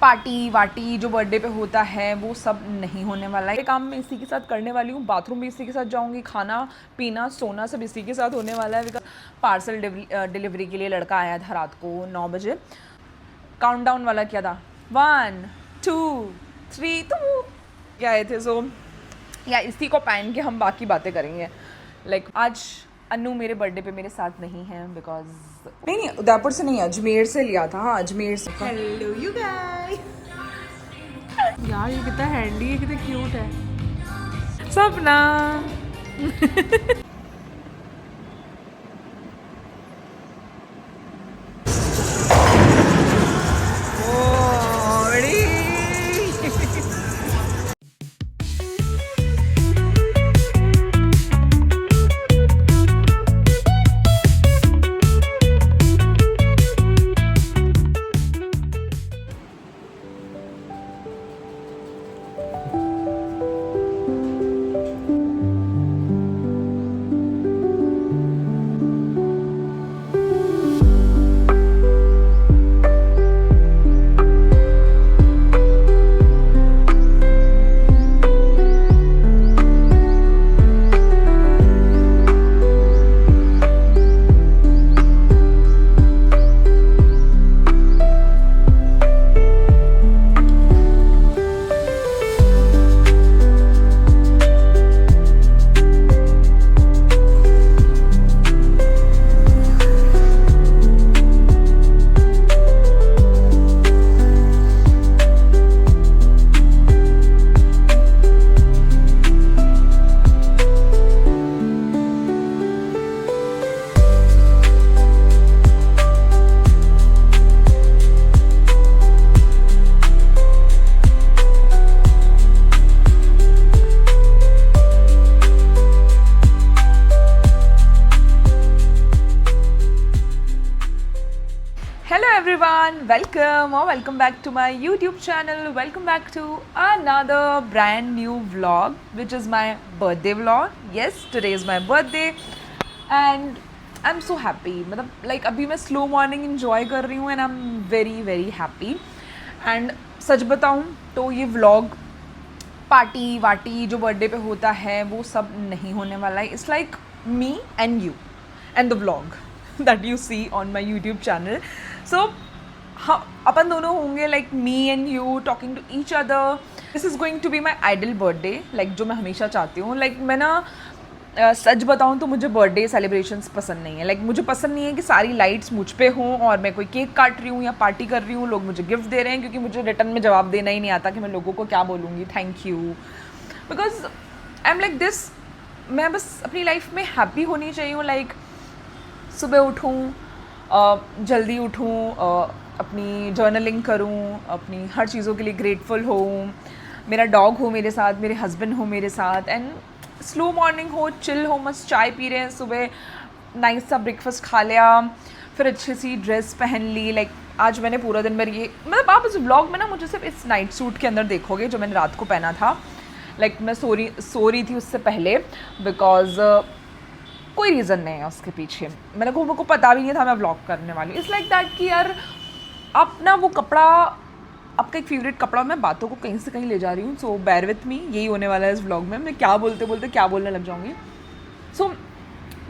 Party वार्टी जो birthday पे होता है वो सब नहीं होने वाला है। ये काम मैं इसी के साथ करने वाली हूँ, बाथरूम भी इसी के साथ जाऊँगी, खाना पीना सोना सब इसी के साथ होने वाला है। बिकॉज पार्सल डिलीवरी के लिए लड़का आया था रात को 9 बजे। काउंटडाउन वाला क्या था, 1 2 3 तो क्या आए थे। सो या इसी को पहन के हम बाकी बातें करेंगे। लाइक आज अन्नू मेरे बर्थडे पे मेरे साथ नहीं है बिकॉज नहीं उदयपुर से नहीं, अजमेर से लिया था। हाँ अजमेर से। Hello you guys. यार ये कितना हैंडी है, कितना क्यूट है। सपना Hello everyone, welcome or welcome back to my YouTube channel. Welcome back to another brand new vlog which is my birthday vlog. Yes, today is my birthday and I'm so happy. मतलब like अभी मैं slow morning enjoy कर रही हूँ and I'm very happy. And सच बताऊँ तो ये vlog party वार्टी जो बर्थडे पे होता है वो सब नहीं होने वाला है. It's like me and you and the vlog that you see on my YouTube channel. So अपन दोनों होंगे like me and you talking to each other. This is going to be my ideal birthday, like जो मैं हमेशा चाहती हूँ. like मैं ना सच बताऊँ तो मुझे बर्थडे सेलिब्रेशंस पसंद नहीं है. like मुझे पसंद नहीं है कि सारी लाइट्स मुझ पे हों और मैं कोई केक काट रही हूँ या पार्टी कर रही हूँ, लोग मुझे गिफ्ट दे रहे हैं, क्योंकि मुझे रिटर्न में जवाब देना ही नहीं आता कि मैं लोगों को क्या बोलूँगी thank you. Because I am like this. मैं बस अपनी लाइफ में हैप्पी होनी चाहिए. लाइक सुबह उठूँ, जल्दी उठूँ, अपनी जर्नलिंग करूँ, अपनी हर चीज़ों के लिए ग्रेटफुल हूँ, मेरा डॉग हो मेरे साथ, मेरे हस्बैंड हो मेरे साथ, एंड स्लो मॉर्निंग हो, चिल हो, मस्त चाय पी रहे हैं, सुबह नाइस सा ब्रेकफास्ट खा लिया, फिर अच्छी सी ड्रेस पहन ली. लाइक आज मैंने पूरा दिन भर ये मतलब आप इस व्लॉग में ना मुझे सिर्फ इस नाइट सूट के अंदर देखोगे जो मैंने रात को पहना था. लाइक मैं सो रही थी उससे पहले बिकॉज कोई रीज़न नहीं है उसके पीछे. मेरे को पता भी नहीं था मैं व्लॉग करने वाली. इट्स लाइक दैट कि यार आप ना वो कपड़ा, आपका एक फेवरेट कपड़ा, मैं बातों को कहीं से कहीं ले जा रही हूँ. सो बेयर विथ मी, यही होने वाला है इस व्लॉग में. मैं क्या बोलते क्या बोलने लग जाऊँगी. सो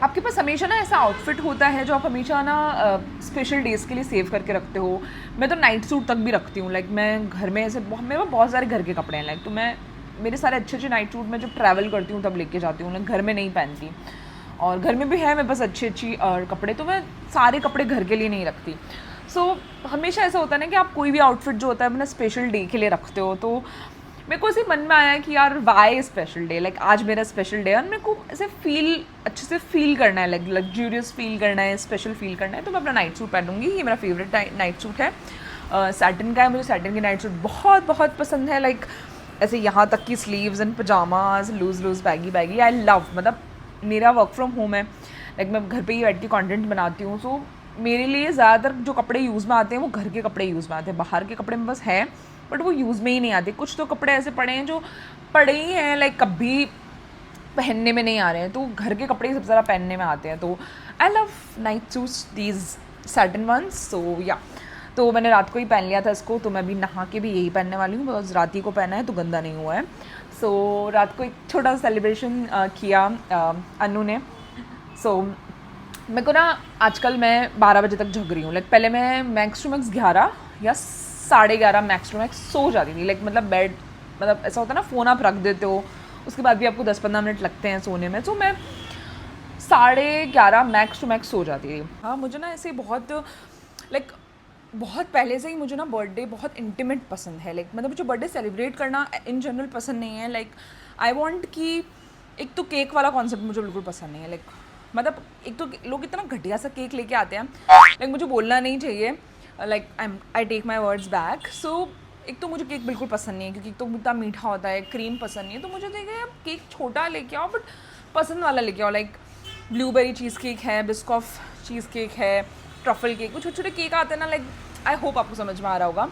आपके पास हमेशा ना ऐसा आउटफिट होता है जो आप हमेशा ना स्पेशल डेज़ के लिए सेव करके रखते हो. मैं तो नाइट सूट तक भी रखती हूँ. लाइक मैं घर में ऐसे मेरे पास बहुत सारे घर के कपड़े हैं. लाइक तो मैं मेरे सारे अच्छे नाइट सूट मैं जब ट्रैवल करती हूँ तब लेके जाती हूँ. लाइक घर में नहीं पहनती, और घर में भी है मेरे पास अच्छी कपड़े, तो मैं सारे कपड़े घर के लिए नहीं रखती. सो हमेशा ऐसा होता है ना कि आप कोई भी आउटफिट जो होता है अपना स्पेशल डे के लिए रखते हो. तो मेरे को ऐसे मन में आया कि यार वाई स्पेशल डे, लाइक आज मेरा स्पेशल डे है और मेरे को ऐसे अच्छे से फील करना है, लाइक लग्जूरियस फील करना है, स्पेशल फील करना है. तो मैं अपना नाइट सूट पहनूंगी. ये मेरा फेवरेट नाइट सूट है, सैटिन का है. मुझे सैटिन की नाइट सूट बहुत पसंद है. लाइक ऐसे यहाँ तक की sleeves and pajamas, loose baggy I love. मतलब मेरा वर्क फ्रॉम होम है. लाइक मैं घर पे ही बैठ के कंटेंट बनाती हूँ. सो मेरे लिए ज़्यादातर जो कपड़े यूज़ में आते हैं वो घर के कपड़े यूज़ में आते हैं. बाहर के कपड़े में बस हैं बट वो यूज़ में ही नहीं आते. कुछ तो कपड़े ऐसे पड़े हैं जो पड़े ही हैं, लाइक कभी पहनने में नहीं आ रहे हैं. तो घर के कपड़े सबसे ज़्यादा पहनने में आते हैं. तो I love night suits, these satin ones. So या तो मैंने रात को ही पहन लिया था इसको, तो मैं अभी नहा के भी यही पहनने वाली हूँ, बिकॉज रात ही को पहना है तो गंदा नहीं हुआ है। सो रात को एक छोटा सा सेलिब्रेशन किया अनु ने। सो मेरे को ना आजकल मैं 12 बजे तक जग रही हूँ। लाइक पहले मैं मैक्स टू मैक्स 11 या 11:30 मैक्स टू मैक्स सो जाती थी। लाइक मतलब बेड, मतलब ऐसा होता है ना, फ़ोन आप रख देते हो, उसके बाद भी आपको 10-15 मिनट लगते हैं सोने में। तो मैं 11:30 मैक्स टू मैक्स सो जाती थी। हाँ, मुझे ना ऐसे बहुत लाइक बहुत पहले से ही मुझे ना बर्थडे बहुत इंटीमेट पसंद है। लाइक मतलब मुझे बर्थडे सेलिब्रेट करना इन जनरल पसंद नहीं है। लाइक आई वांट कि एक तो केक वाला कॉन्सेप्ट मुझे बिल्कुल पसंद नहीं है। लाइक मतलब एक तो लोग इतना घटिया सा केक लेके आते हैं, लाइक मुझे बोलना नहीं चाहिए, like I take my words back. So एक तो मुझे केक बिल्कुल पसंद नहीं है, क्योंकि एक तो इतना मीठा होता है, क्रीम पसंद नहीं है। तो मुझे देखिए आप केक छोटा लेके आओ, बट पसंद वाला लेके आओ। लाइक ब्लूबेरी चीज़ केक है, बिस्कॉफ चीज़ केक है, ट्रफल केक, वो छोटे छोटे केक आते हैं ना। लाइक आई होप आपको समझ में आ रहा होगा।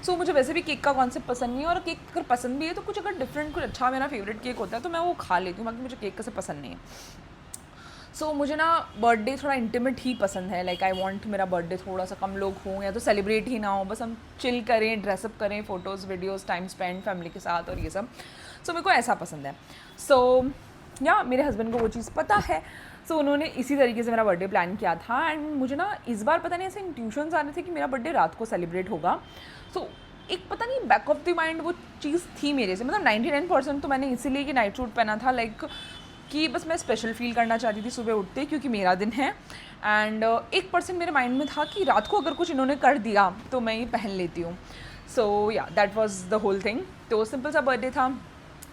सो मुझे वैसे भी केक का कॉन्सेप्ट पसंद नहीं है, और केक अगर पसंद भी है तो कुछ अगर डिफरेंट, कुछ अच्छा मेरा फेवरेट केक होता है तो मैं वो खा लेती हूँ, बाकी मुझे केक कैसे पसंद नहीं है। सो मुझे ना बर्थडे थोड़ा इंटीमेट ही पसंद है। लाइक आई वांट मेरा बर्थडे थोड़ा सा कम लोग हों, या तो सेलिब्रेट ही ना हो, बस हम चिल करें, ड्रेसअप करें, photos videos, time spend family के साथ और ये सब। सो मेरे को ऐसा पसंद है। सो या मेरे हस्बैंड को वो चीज़ पता है। सो उन्होंने इसी तरीके से मेरा बर्थडे प्लान किया था। एंड मुझे ना इस बार पता नहीं ऐसे इंट्यूशंस आ रहे थे कि मेरा बर्थडे रात को सेलिब्रेट होगा। सो एक पता नहीं बैक ऑफ द माइंड वो चीज़ थी मेरे से। मतलब 99% तो मैंने इसीलिए कि नाइट सूट पहना था, लाइक कि बस मैं स्पेशल फील करना चाहती थी सुबह उठते, क्योंकि मेरा दिन है। एंड 1% मेरे माइंड में था कि रात को अगर कुछ इन्होंने कर दिया तो मैं ये पहन लेती हूँ। So yeah that was the whole thing. तो सिंपल सा बर्थडे था।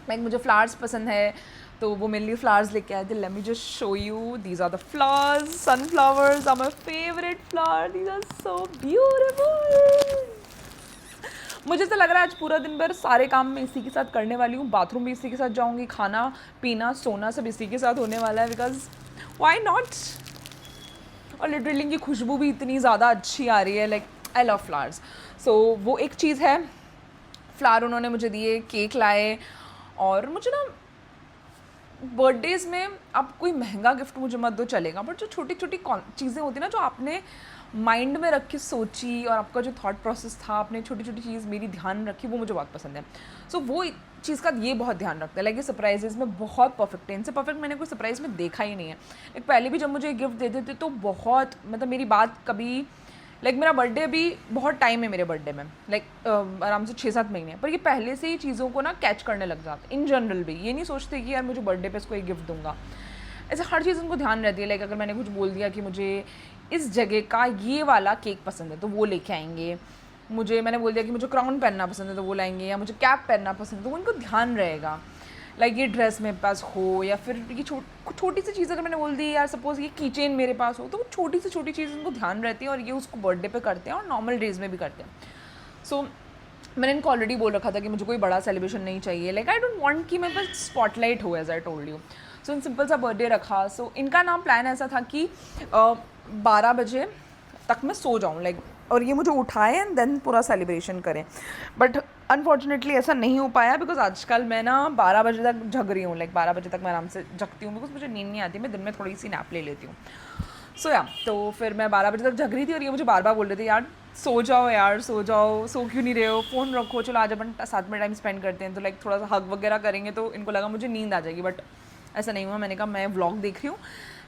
लाइक मुझे फ्लावर्स पसंद है, तो वो मेरे लिए फ्लावर्स लेके आए थे। Let me just show you, these are the flowers. Sunflowers are my favourite flower, these are so beautiful. मुझे तो लग रहा है आज पूरा दिन भर सारे काम मैं इसी के साथ करने वाली हूँ, बाथरूम भी इसी के साथ जाऊँगी, खाना पीना सोना सब इसी के साथ होने वाला है, बिकॉज व्हाई नॉट। और लिटरली इनकी खुशबू भी इतनी ज़्यादा अच्छी आ रही है। Like I love flowers. So वो एक चीज़ है। फ्लावर उन्होंने मुझे दिए, केक लाए। और मुझे ना बर्थडेज़ में आप कोई महंगा गिफ्ट मुझे मत दो चलेगा, बट जो छोटी छोटी चीज़ें होती हैं ना, जो आपने माइंड में रख के सोची और आपका जो थॉट प्रोसेस था, आपने छोटी छोटी चीज़ मेरी ध्यान रखी, वो मुझे बहुत पसंद है। सो वो चीज़ का ये बहुत ध्यान रखता है। लाइक ये सरप्राइजेज़ में बहुत परफेक्ट है। इनसे परफेक्ट मैंने कोई सरप्राइज़ में देखा ही नहीं है। एक पहले भी जब मुझे गिफ्ट देते थे तो बहुत, मतलब मेरी बात कभी, लाइक मेरा बर्थडे अभी बहुत टाइम है मेरे बर्थडे में, लाइक आराम से 6-7 महीने, पर ये पहले से ही चीज़ों को ना कैच करने लग जाते। इन जनरल भी ये नहीं सोचते कि यार मुझे बर्थडे पे इसको एक गिफ्ट दूंगा। ऐसे हर चीज़ उनको ध्यान रहती है। लाइक अगर मैंने कुछ बोल दिया कि मुझे इस जगह का ये वाला केक पसंद है तो वो लेके आएंगे। मैंने बोल दिया कि मुझे क्राउन पहनना पसंद है तो वो लाएंगे, या मुझे कैप पहनना पसंद है तो उनको ध्यान रहेगा। लाइक ये ड्रेस मेरे पास हो, या फिर ये छोटी सी चीज़ अगर मैंने बोल दी यार सपोज़ ये की चेन मेरे पास हो, तो वो छोटी सी छोटी चीज़ उनको ध्यान रहती है, और ये उसको बर्थडे पे करते हैं और नॉर्मल डेज़ में भी करते हैं। सो मैंने इनको ऑलरेडी बोल रखा था कि मुझे कोई बड़ा सेलिब्रेशन नहीं चाहिए। लाइक आई डोंट वांट कि मेरे पास स्पॉटलाइट हो, as I told you. So इन सिंपल सा बर्थडे रखा। सो इनका नाम प्लान ऐसा था कि 12 बजे तक मैं सो जाऊँ, लाइक, और ये मुझे उठाए एंड देन पूरा सेलिब्रेशन करें। बट अनफॉर्चुनेटली ऐसा नहीं हो पाया, बिकॉज आजकल मैं ना 12 बजे तक जग रही हूँ। लाइक 12 बजे तक मैं आराम से जगती हूँ, बिकॉज मुझे नींद नहीं आती, मैं दिन में थोड़ी सी नैप ले लेती हूँ। सो या तो फिर मैं 12 बजे तक जग रही थी, और ये मुझे बार बार बोल रहे थे यार सो जाओ, यार सो जाओ, सो क्यों नहीं रहे हो, फ़ोन रखो, चलो आज अपन साथ में टाइम स्पेंड करते हैं। तो लाइक थोड़ा सा हग वगैरह करेंगे, तो इनको लगा मुझे नींद आ जाएगी, बट ऐसा नहीं हुआ। मैंने कहा मैं व्लॉग देख रही हूँ,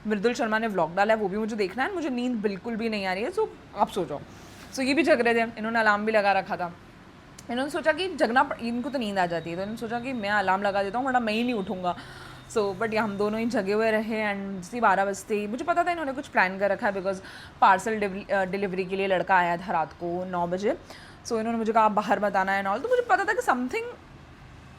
मृदुल शर्मा ने व्लॉग डाला है, वो भी मुझे देखना है, मुझे नींद बिल्कुल भी नहीं आ रही है, सो आप सो जाओ। सो ये भी जग रहे थे, इन्होंने अलार्म भी लगा रखा था। इन्होंने सोचा कि इनको तो नींद आ जाती है, तो इन्होंने सोचा कि मैं अलार्म लगा देता हूँ, वरना मैं ही नहीं उठूँगा। सो बट हम दोनों ही जगे हुए रहे। एंड सी 12 बजते ही मुझे पता था इन्होंने कुछ प्लान कर रखा है, बिकॉज पार्सल डिलीवरी के लिए लड़का आया था रात को 9 बजे। सो इन्होंने मुझे कहा आप बाहर मत आना है नॉल। तो मुझे पता था कि समथिंग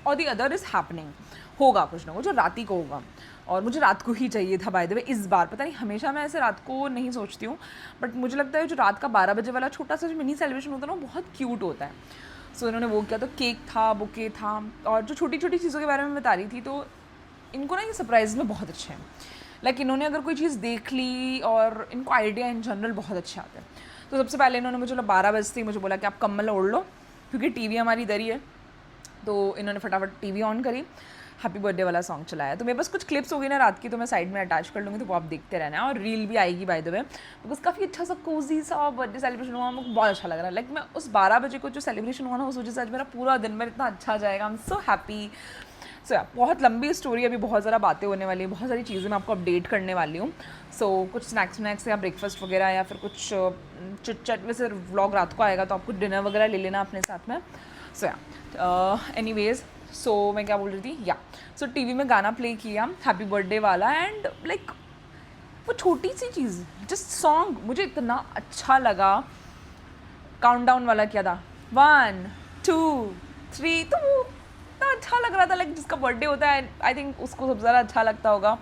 और दी अदर इज़ हैपनिंग, होगा कुछ ना कुछ, जो रात ही को होगा। और मुझे रात को ही चाहिए था बाय द वे इस बार। पता नहीं हमेशा मैं ऐसे रात को नहीं सोचती हूँ, बट मुझे लगता है जो रात का 12 बजे वाला छोटा सा जो मिनी सेलिब्रेशन होता है ना, वो बहुत क्यूट होता है। सो इन्होंने वो किया, तो केक था, बुके था, और जो छोटी छोटी चीज़ों के बारे में बता रही थी। तो इनको ना ये सरप्राइज़ में बहुत अच्छे हैं। लाइक इन्होंने अगर कोई चीज़ देख ली, और इनको आइडिया इन जनरल बहुत अच्छे आते हैं। तो सबसे पहले इन्होंने मुझे 12 बजते ही मुझे बोला कि आप कम्बल ओढ़ लो, क्योंकि टीवी हमारी इधर ही है। तो इन्होंने फटाफट टीवी ऑन करी, हैप्पी बर्थडे वाला सॉन्ग चलाया। तो मेरे पास कुछ क्लिप्स होगी ना रात की, तो मैं साइड में अटैच कर लूँगी, तो वो आप देखते रहना। और रील भी आएगी बाय द वे, बिकॉज काफ़ी अच्छा सा कोजी सा बर्थडे सेलिब्रेशन हुआ, मुझे बहुत अच्छा लग रहा है। लाइक मैं उस 12 बजे को जो सेलिब्रेशन हुआ ना, उस वजह से आज मेरा पूरा दिन भर इतना अच्छा जाएगा। आई एम सो हैप्पी। सो बहुत लंबी स्टोरी, अभी बहुत ज़्यादा बातें होने वाली है, बहुत सारी चीज़ें मैं आपको अपडेट करने वाली हूँ। सो कुछ स्नैक्स या ब्रेकफास्ट वगैरह या फिर कुछ चिट चैट, वैसे व्लॉग रात को आएगा तो आपको डिनर वगैरह ले लेना अपने साथ में। सो एनीवेज, सो मैं क्या बोल रही थी, या सो टीवी में गाना प्ले किया हैप्पी बर्थडे वाला, एंड लाइक वो छोटी सी चीज़, जस्ट सॉन्ग मुझे इतना अच्छा लगा। काउंटडाउन वाला किया था, 1 2 3, तो वो इतना अच्छा लग रहा था। लाइक जिसका बर्थडे होता है, आई थिंक उसको सबसे ज़्यादा अच्छा लगता होगा।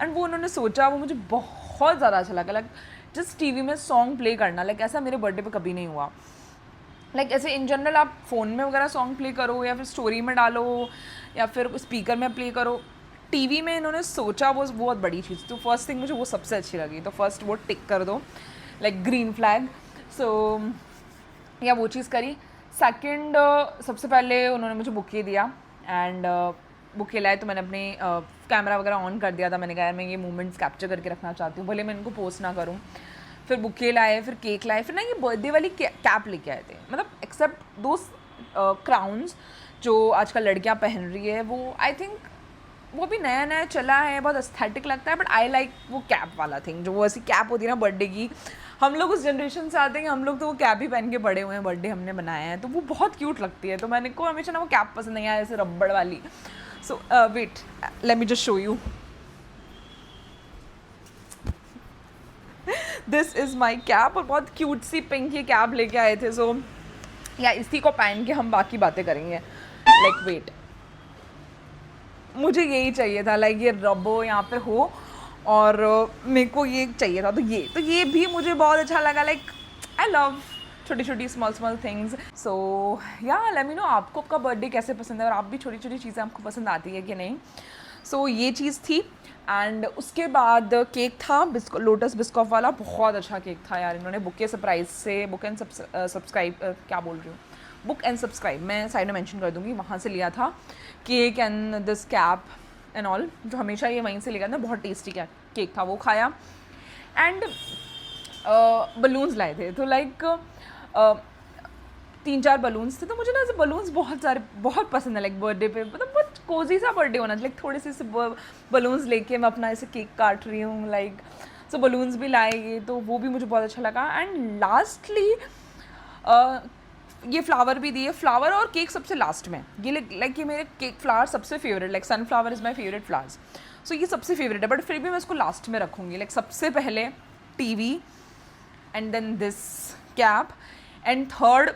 एंड वो उन्होंने सोचा, वो मुझे बहुत ज़्यादा अच्छा लगा। लाइक जस्ट टीवी में सॉन्ग प्ले करना, लाइक ऐसा मेरे बर्थडे पे कभी नहीं हुआ। लाइक ऐसे इन जनरल आप फ़ोन में वगैरह सॉन्ग प्ले करो या फिर स्टोरी में डालो या फिर स्पीकर में प्ले करो, टीवी में इन्होंने सोचा, वो बहुत बड़ी चीज़। तो फर्स्ट थिंग मुझे वो सबसे अच्छी लगी, तो फर्स्ट वो टिक कर दो, लाइक ग्रीन फ्लैग। सो या वो चीज़ करी। सेकंड, सबसे पहले उन्होंने मुझे बुके दिया, एंड बुके लाए तो मैंने अपने कैमरा वगैरह ऑन कर दिया था। मैंने कहा यार मैं ये मोमेंट्स कैप्चर करके रखना चाहती हूँ, भले मैं इनको पोस्ट ना करूँ। फिर बुके लाए, फिर केक लाए, फिर ना ये बर्थडे वाली कैप लेके आए थे। मतलब एक्सेप्ट दो क्राउन्स जो आजकल लड़कियां पहन रही है, वो आई थिंक वो भी नया नया चला है, बहुत एस्थेटिक लगता है, बट आई लाइक वो कैप वाला थिंग, जो वो ऐसी कैप होती है ना बर्थडे की। हम लोग उस जनरेशन से आते हैं, हम लोग तो वो कैप ही पहन के बड़े हुए हैं, बर्थडे हमने बनाया है, तो वो बहुत क्यूट लगती है। तो मैंने को हमेशा ना वो कैप पसंद नहीं आया, ऐसे रबड़ वाली। So wait, let me just show you, this is my cap. और बहुत क्यूट सी पिंक ये कैप लेके आए थे। सो या इसी को पहन के हम बाकी बातें करेंगे। लाइक वेट, मुझे यही चाहिए था, लाइक ये रबो यहाँ पे हो, और मेरे को ये चाहिए था। तो ये भी मुझे बहुत अच्छा लगा। लाइक आई लव छोटी छोटी स्मॉल थिंग्स। सो या लेट मी नो आपको आपका बर्थडे कैसे पसंद है, और आप भी छोटी छोटी चीज़ें आपको पसंद आती है कि नहीं। सो ये चीज़ थी। एंड उसके बाद केक था लोटस बिस्कॉफ वाला, बहुत अच्छा केक था यार। इन्होंने बुके सरप्राइज से बुक एंड सब्सक्राइब क्या बोल रही हूँ बुक एंड सब्सक्राइब, मैं साइड में मेंशन कर दूँगी, वहाँ से लिया था cake and this cap and all, जो हमेशा ये वहीं से लेकर था। बहुत टेस्टी केक था, वो खाया। एंड बलून्स लाए थे, तो लाइक 3-4 बलून्स थे। तो मुझे ना ऐसे बलून्स बहुत पसंद है, लाइक बर्थडे पे, मतलब बहुत कोजी सा बर्थडे होना चाहिए। लाइक थोड़े से बलून्स लेके मैं अपना ऐसे केक काट रही हूँ, लाइक सो बलून्स भी लाए, तो वो भी मुझे बहुत अच्छा लगा। एंड लास्टली ये फ्लावर भी दिए, फ्लावर और केक सबसे लास्ट में। ये लाइक ये मेरे केक फ्लावर सबसे favourite, like sunflower is my favourite flowers. So ये सबसे फेवरेट है, बट फिर भी मैं इसको लास्ट में रखूँगी। लाइक सबसे पहले TV, and then this cap, and third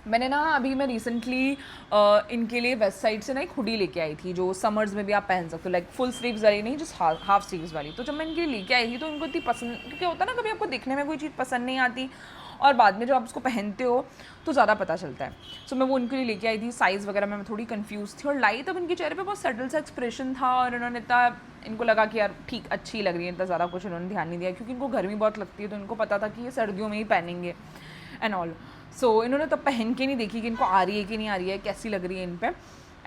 मैंने ना अभी मैं रिसेंटली इनके लिए वेस्ट साइड से ना एक हुडी लेके आई थी, जो समर्स में भी आप पहन सकते हो, लाइक फुल स्लीव्स वाली नहीं, जस्ट हाफ स्लीव्स वाली। तो जब मैं इनके लिए लेके आई थी तो इनको इतनी पसंद, क्योंकि होता है ना कभी आपको देखने में कोई चीज़ पसंद नहीं आती और बाद में जब आप उसको पहनते हो तो ज़्यादा पता चलता है। सो मैं वो इनके लिए लेके आई थी। साइज़ वगैरह में मैं थोड़ी कंफ्यूज थी, और लाई तब इनके चेहरे पे बहुत सटल सा एक्सप्रेशन था, और इन्होंने इतना, इनको लगा कि यार ठीक अच्छी लग रही है, इतना ज़्यादा कुछ इन्होंने ध्यान नहीं दिया, क्योंकि इनको गर्मी बहुत लगती है, तो इनको पता था कि ये सर्दियों में ही पहनेंगे एंड ऑल। सो इन्होंने तब पहन के नहीं देखी कि इनको आ रही है कि नहीं आ रही है, कैसी लग रही है इन पर।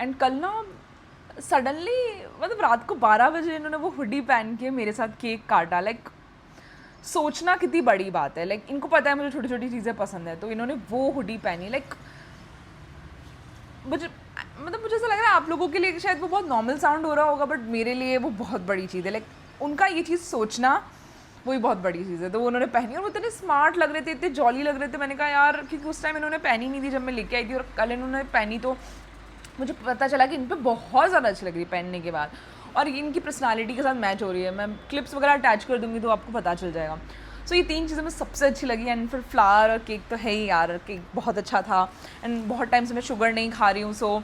एंड कल ना सडनली, मतलब रात को 12 बजे इन्होंने वो हुडी पहन के मेरे साथ केक काटा। लाइक सोचना कितनी बड़ी बात है, लाइक इनको पता है मुझे छोटी छोटी चीज़ें पसंद है, तो इन्होंने वो हुडी पहनी। लाइक मुझे ऐसा लग रहा है आप लोगों के लिए शायद वो बहुत नॉर्मल साउंड हो रहा होगा, बट मेरे लिए वो बहुत बड़ी चीज़ है। लाइक उनका ये चीज़ सोचना वही बहुत बड़ी चीज़ है। तो वो उन्होंने पहनी, और वो इतने स्मार्ट लग रहे थे, इतने जॉली लग रहे थे। मैंने कहा यार, क्योंकि उस टाइम इन्होंने पहनी नहीं थी जब मैं लेके आई थी, और कल इन्होंने पहनी तो मुझे पता चला कि इन पर बहुत ज़्यादा अच्छी लग रही है पहनने के बाद, और इनकी पर्सनालिटी के साथ मैच हो रही है। मैं क्लिप्स वगैरह अटैच कर दूँगी तो आपको पता चल जाएगा। सो ये 3 चीज़ें मुझे सबसे अच्छी लगी। एंड फिर फ्लावर और केक तो है ही यार, केक बहुत अच्छा था। एंड बहुत टाइम से मैं शुगर नहीं खा रही हूँ, सो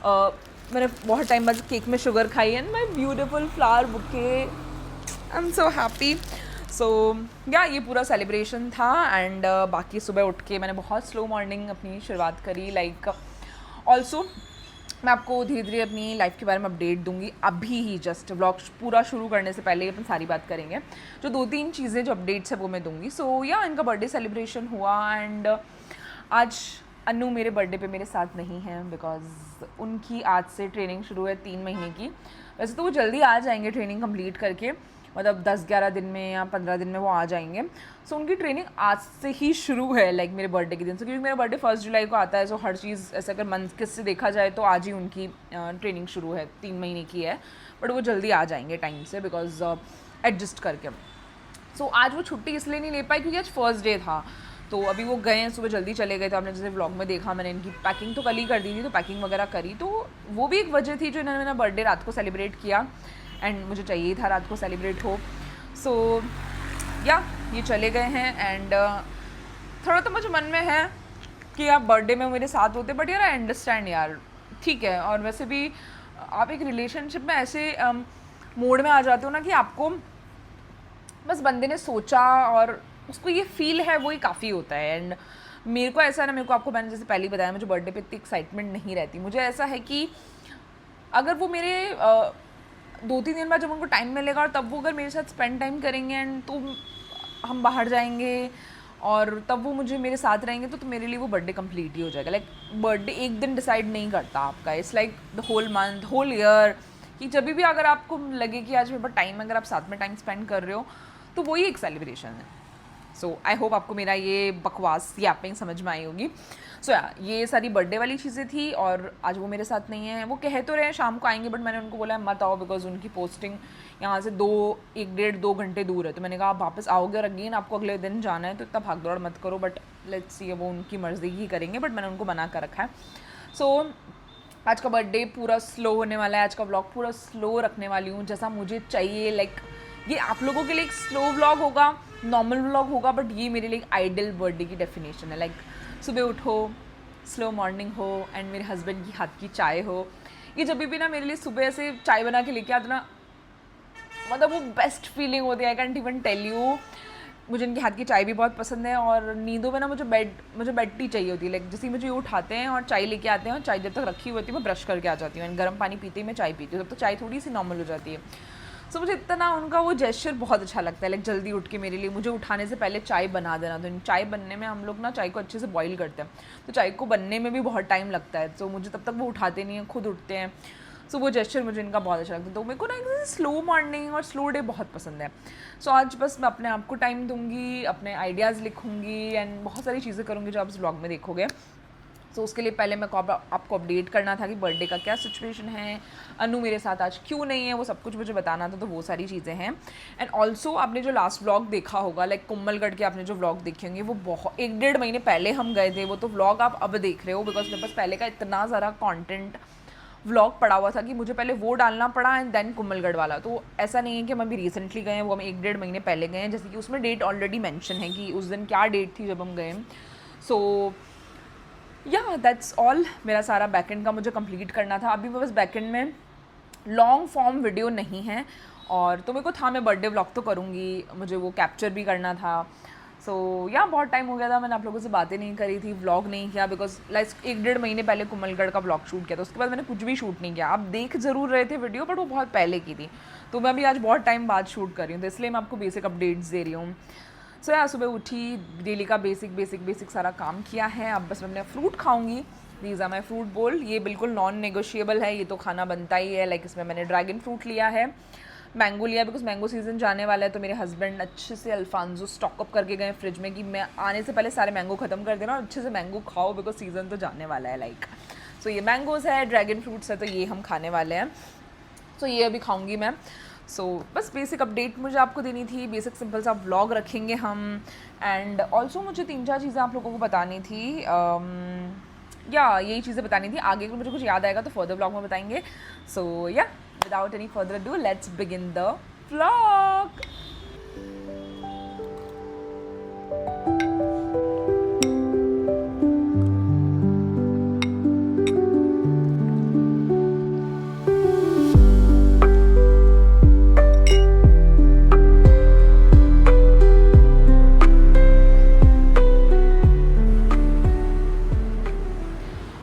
मैंने बहुत टाइम बाद केक में शुगर खाई। And my beautiful flower bouquet, I am so happy. So या ये पूरा सेलिब्रेशन था। एंड बाकी सुबह उठ के मैंने बहुत स्लो मॉर्निंग अपनी शुरुआत करी। लाइक ऑल्सो मैं आपको धीरे धीरे अपनी लाइफ के बारे में अपडेट दूंगी। अभी ही जस्ट व्लॉग पूरा शुरू करने से पहले अपन सारी बात करेंगे। जो 2-3 चीज़ें जो अपडेट्स है वो मैं दूंगी। सो या इनका बर्थडे सेलिब्रेशन हुआ, एंड आज अन्नू मेरे बर्थडे पे मेरे साथ नहीं हैं बिकॉज़ उनकी आज से ट्रेनिंग शुरू है 3 महीने की। वैसे तो वो जल्दी आ जाएंगे ट्रेनिंग कंप्लीट करके, मतलब 10-11 दिन में या 15 दिन में वो आ जाएंगे। सो उनकी ट्रेनिंग आज से ही शुरू है, लाइक मेरे बर्थडे के दिन से, क्योंकि मेरा बर्थडे 1 जुलाई को आता है। सो हर चीज़ ऐसा अगर मंथ से देखा जाए तो आज ही उनकी ट्रेनिंग शुरू है, 3 महीने की है। बट वो जल्दी आ जाएंगे टाइम से बिकॉज एडजस्ट करके। सो आज वो छुट्टी इसलिए नहीं ले पाई क्योंकि आज फर्स्ट डे था, तो अभी वो गए हैं, सुबह जल्दी चले गए थे। आपने जैसे व्लॉग में देखा, मैंने इनकी पैकिंग तो कल ही कर दी थी, तो पैकिंग वगैरह करी, तो वो भी एक वजह थी जो इन्होंने मेरा बर्थडे रात को सेलिब्रेट किया एंड मुझे चाहिए था रात को सेलिब्रेट हो। सो या ये चले गए हैं एंड थोड़ा तो मुझे मन में है कि आप बर्थडे में मेरे साथ होते, बट यार आई अंडरस्टैंड यार, ठीक है। और वैसे भी आप एक रिलेशनशिप में ऐसे मोड में आ जाते हो ना कि आपको बस बंदे ने सोचा और उसको ये फील है, वही काफ़ी होता है। एंड मेरे को ऐसा है ना, मेरे को आपको मैंने जैसे पहले ही बताया, मुझे बर्थडे पे इतनी एक्साइटमेंट नहीं रहती। मुझे ऐसा है कि अगर वो मेरे 2-3 दिन बाद जब उनको टाइम मिलेगा और तब वो अगर मेरे साथ स्पेंड टाइम करेंगे एंड तो हम बाहर जाएंगे और तब वो मुझे मेरे साथ रहेंगे, तो मेरे लिए वो बर्थडे कंप्लीट ही हो जाएगा। लाइक बर्थडे एक दिन डिसाइड नहीं करता आपका, it's like the whole month, whole year, कि जब भी अगर आपको लगे कि आज मेरे पास टाइम, अगर आप साथ में टाइम स्पेंड कर रहे हो तो वही एक सेलिब्रेशन है। सो आई होप आपको मेरा ये बकवास यापिंग समझ में आई होगी। सो ये सारी बर्थडे वाली चीज़ें थी और आज वो मेरे साथ नहीं है। वो कह तो रहे हैं शाम को आएंगे, बट मैंने उनको बोला मत आओ बिकॉज उनकी पोस्टिंग यहाँ से 1-1.5-2 घंटे दूर है। तो मैंने कहा आप वापस आओगे और अगेन आपको अगले दिन जाना है तो इतना भाग दौड़ मत करो, बट लेट्स सी, वो उनकी मर्जी ही करेंगे, बट मैंने उनको मना कर रखा है। सो आज का बर्थडे पूरा स्लो होने वाला है, आज का व्लॉग पूरा स्लो रखने वाली हूँ जैसा मुझे चाहिए। लाइक ये आप लोगों के लिए एक स्लो व्लॉग होगा, नॉर्मल व्लॉग होगा, बट ये मेरे लिए एक आइडियल बर्थडे की डेफिनेशन है। लाइक सुबह उठो, स्लो मॉर्निंग हो एंड मेरे हस्बैंड की हाथ की चाय हो। ये जब भी ना मेरे लिए सुबह से चाय बना के लेके आते ना, मतलब वो बेस्ट फीलिंग होती है। I can't even tell you, मुझे इनके हाथ की चाय भी बहुत पसंद है। और नींदों में ना मुझे बेड टी चाहिए होती है। लाइक जैसे मुझे ये उठाते हैं और चाय लेके आते हैं और चाय जब तक रखी हुई होती है मैं ब्रश करके आ जाती हूँ एंड गर्म पानी पीते ही मैं चाय पीती हूँ, तब तो चाय थोड़ी सी नॉर्मल हो जाती है। सो मुझे इतना उनका वो जेस्चर बहुत अच्छा लगता है। लाइक जल्दी उठ के मेरे लिए, मुझे उठाने से पहले चाय बना देना। तो चाय बनने में हम लोग ना चाय को अच्छे से बॉईल करते हैं, तो चाय को बनने में भी बहुत टाइम लगता है। तो मुझे तब तक वो उठाते नहीं हैं, खुद उठते हैं। सो वो जेस्चर मुझे इनका बहुत अच्छा लगता है। तो मेरे को ना स्लो मॉर्निंग और स्लो डे बहुत पसंद है। सो आज बस मैं अपने आप को टाइम दूंगी, अपने आइडियाज़ लिखूंगी एंड बहुत सारी चीज़ें करूँगी जो आप इस व्लॉग में देखोगे। सो उसके लिए पहले मैं आपको अपडेट करना था कि बर्थडे का क्या सिचुएशन है, अनु मेरे साथ आज क्यों नहीं है, वो सब कुछ मुझे बताना था। तो वो सारी चीज़ें हैं। एंड ऑल्सो आपने जो लास्ट व्लॉग देखा होगा, लाइक कुम्भलगढ़ के आपने जो व्लॉग देखे होंगे, वो बहुत 1-1.5 महीने पहले हम गए थे। वो तो व्लॉग आप अब देख रहे हो बिकॉज मेरे पास पहले का इतना ज़्यादा कॉन्टेंट व्लॉग पड़ा हुआ था कि मुझे पहले वो डालना पड़ा एंड देन कुम्भलगढ़ वाला। तो ऐसा नहीं है कि हम अभी रिसेंटली गए हैं, वो हम 1-1.5 महीने पहले गए हैं, जैसे कि उसमें डेट ऑलरेडी मेंशन है कि उस दिन क्या डेट थी जब हम गए। सो या दैट्स ऑल। मेरा सारा बैकएंड का मुझे कंप्लीट करना था। अभी मैं बस बैकएंड में लॉन्ग फॉर्म वीडियो नहीं है, और तो मेरे को था मैं बर्थडे व्लॉग तो करूँगी, मुझे वो कैप्चर भी करना था। सो या बहुत टाइम हो गया था, मैंने आप लोगों से बातें नहीं करी थी, व्लॉग नहीं किया बिकॉज लाइक 1-1.5 महीने पहले कुम्भलगढ़ का व्लॉग शूट किया था। उसके बाद मैंने कुछ भी शूट नहीं किया। आप देख ज़रूर रहे थे वीडियो, बट वो बहुत पहले की थी। तो मैं अभी आज बहुत टाइम बाद शूट कर रही हूँ, तो इसलिए मैं आपको बेसिक अपडेट्स दे रही हूँ। सो यार सुबह उठी, डेली का बेसिक सारा काम किया है। अब बस मैं अपने फ्रूट खाऊंगी। दीज आर माई फ्रूट बोल। ये बिल्कुल नॉन नेगोशिएबल है, ये तो खाना बनता ही है। लाइक इसमें मैंने ड्रैगन फ्रूट लिया है, मैंगो लिया बिकॉज मैंगो सीज़न जाने वाला है। तो मेरे हस्बैंड अच्छे से अल्फांजो स्टॉकअप करके गए फ्रिज में कि मैं आने से पहले सारे मैंगो ख़त्म कर देना और अच्छे से मैंगो खाओ बिकॉज सीज़न तो जाने वाला है। लाइक सो ये मैंगोज़ है, ड्रैगन फ्रूट्स है, तो ये हम खाने वाले हैं। सो ये अभी खाऊंगी मैं। सो बस बेसिक अपडेट मुझे आपको देनी थी, बेसिक सिंपल सा व्लॉग रखेंगे हम। एंड ऑल्सो मुझे 3-4 चीज़ें आप लोगों को बतानी थी, या यही चीज़ें बतानी थी। आगे अगर मुझे कुछ याद आएगा तो फर्दर व्लॉग में बताएंगे। सो या without any further ado let's begin the vlog.